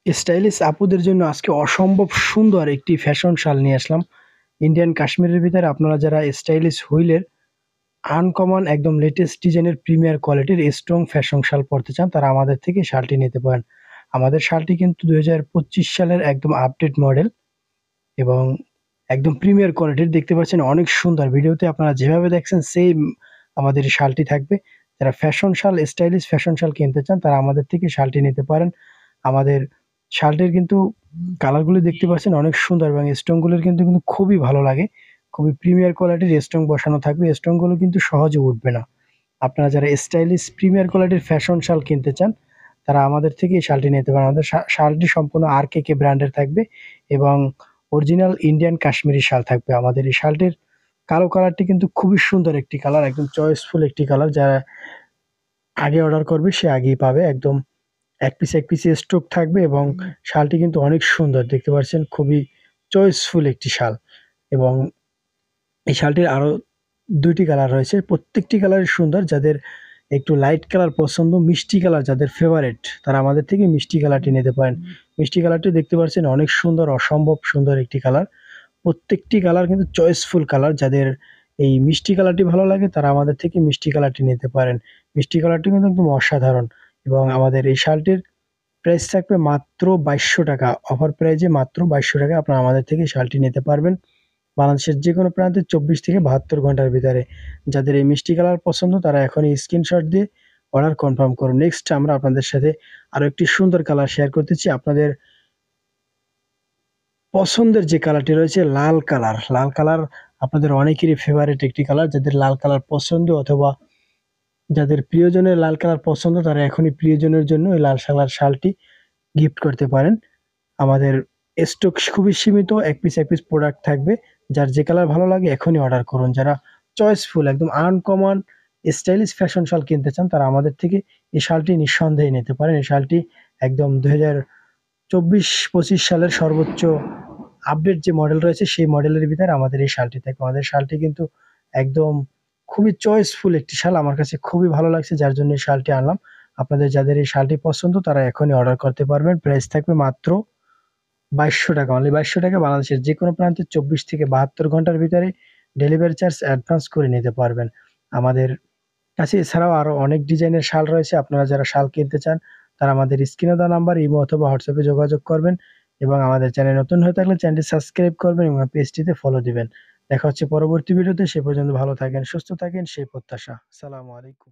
Stylish আপুদের জন্য আজকে অসম্ভব সুন্দর একটি ফ্যাশন শাল নিয়ে আসলাম। ইন্ডিয়ান কাশ্মীরের ভিতরে আপনারা যারা স্টাইলিশ হুইলের আনকমন একদম লেটেস্ট ডিজাইনের প্রিমিয়ার কোয়ালিটির স্ট্রং ফ্যাশন শাল পড়তে চান, তারা আমাদের থেকে শালটি নিতে পারেন। আমাদের শালটি কিন্তু ২০২৫ সালের একদম আপডেট মডেল এবং একদম প্রিমিয়ার কোয়ালিটির। দেখতে পাচ্ছেন অনেক সুন্দর। ভিডিওতে আপনারা যেভাবে দেখছেন সেম আমাদের এই শালটি থাকবে। যারা ফ্যাশন শাল, স্টাইলিশ ফ্যাশন শাল কিনতে চান, তারা আমাদের থেকে শালটি নিতে পারেন। আমাদের শালটির কিন্তু কালারগুলো দেখতে পাচ্ছেন অনেক সুন্দর এবং স্টোনগুলোর কিন্তু খুবই ভালো লাগে। খুবই প্রিমিয়ার কোয়ালিটির স্টোন বসানো থাকবে। স্টোনগুলো কিন্তু সহজে উঠবে না। আপনারা যারা স্টাইলিশ প্রিমিয়ার কোয়ালিটির ফ্যাশন শাল কিনতে চান, তারা আমাদের থেকে এই শালটি নিতে পারেন। আমাদের শালটি সম্পূর্ণ আরকেকে ব্র্যান্ডের থাকবে এবং অরিজিনাল ইন্ডিয়ান কাশ্মীরি শাল থাকবে। আমাদের এই শালটির কালো কালারটি কিন্তু খুবই সুন্দর একটি কালার, একদম চয়েসফুল একটি কালার। যারা আগে অর্ডার করবে সে আগেই পাবে। একদম এক পিস স্টোক থাকবে এবং শালটি কিন্তু অনেক সুন্দর। দেখতে পাচ্ছেন খুবই চয়েসফুল একটি শাল এবং এই শালটির আরো ২ টি কালার রয়েছে। প্রত্যেকটি কালারই সুন্দর। যাদের একটু লাইট কালার পছন্দ, মিষ্টি কালার যাদের ফেভারেট, তারা আমাদের থেকে মিষ্টি কালারটি নিতে পারেন। মিষ্টি কালারটি দেখতে পাচ্ছেন অনেক সুন্দর, অসম্ভব সুন্দর একটি কালার। প্রত্যেকটি কালার কিন্তু চয়েসফুল কালার। যাদের এই মিষ্টি কালারটি ভালো লাগে, তারা আমাদের থেকে মিষ্টি কালারটি নিতে পারেন। মিষ্টি কালারটি কিন্তু একদম অসাধারণ এবং আমাদের এই শালটির প্রাইস থাকবে মাত্র ৳২২০০। অফার প্রাইজে মাত্র ৳২২০০ আপনারা আমাদের থেকে শালটি নিতে পারবেন। বাংলাদেশের যেকোনো প্রান্তে ২৪ থেকে ৭২ ঘন্টার ভিতরে। যাদের এই মিষ্টি কালার পছন্দ, তারা এখনই স্ক্রিনশট দিয়ে অর্ডার কনফার্ম করুন। নেক্সট আমরা আপনাদের সাথে আরো একটি সুন্দর কালার শেয়ার করতেছি। আপনাদের পছন্দের যে কালারটি রয়েছে লাল কালার। লাল কালার আপনাদের অনেকেরই ফেভারিট একটি কালার। যাদের লাল কালার পছন্দ অথবা যাদের প্রিয়জনের লাল কালার পছন্দ, তারা এখনই প্রিয়জনের জন্য এই লাল কালার শালটি গিফট করতে পারেন। আমাদের স্টক খুবই সীমিত। এক পিস প্রোডাক্ট থাকবে। যার যে কালার ভালো লাগে এখনই অর্ডার করুন। যারা চয়েসফুল একদম আনকমন স্টাইলিশ ফ্যাশন শাল কিনতে চান, তারা আমাদের থেকে এই শালটি নিঃসন্দেহে নিতে পারেন। এই শালটি একদম ২০২৪-২৫ সালের সর্বোচ্চ আপডেট যে মডেল রয়েছে সেই মডেলের ভিতরে আমাদের এই শালটি থাকে। আমাদের শালটি কিন্তু একদম খুবই চয়েসফুল একটি শাল। আমার কাছে খুবই ভালো লাগছে, যার জন্য এই শালটি আনলাম। আপনাদের যাদের এই শালটি পছন্দ, তারা এখনই অর্ডার করতে পারবেন। প্রাইস থাকবে মাত্র ৳২২০০, অনলি ৳২২০০। বাংলাদেশের যেকোনো প্রান্তে ২৪ থেকে ৭২ ঘন্টার ভিতরে ডেলিভারি চার্জ অ্যাডভান্স করে নিতে পারবেন। আমাদের কাছে এছাড়াও আরো অনেক ডিজাইনের শাল রয়েছে। আপনারা যারা শাল কিনতে চান, তারা আমাদের স্ক্রিনে দেওয়া নাম্বার ইমো অথবা হোয়াটসঅ্যাপে যোগাযোগ করবেন এবং আমাদের চ্যানেল নতুন হয়ে থাকলে চ্যানেলটি সাবস্ক্রাইব করবেন এবং পেজটিতে ফলো দিবেন। দেখা হচ্ছে পরবর্তী ভিডিওতে। সে পর্যন্ত ভালো থাকেন, সুস্থ থাকেন সেই প্রত্যাশা। আসসালামু আলাইকুম।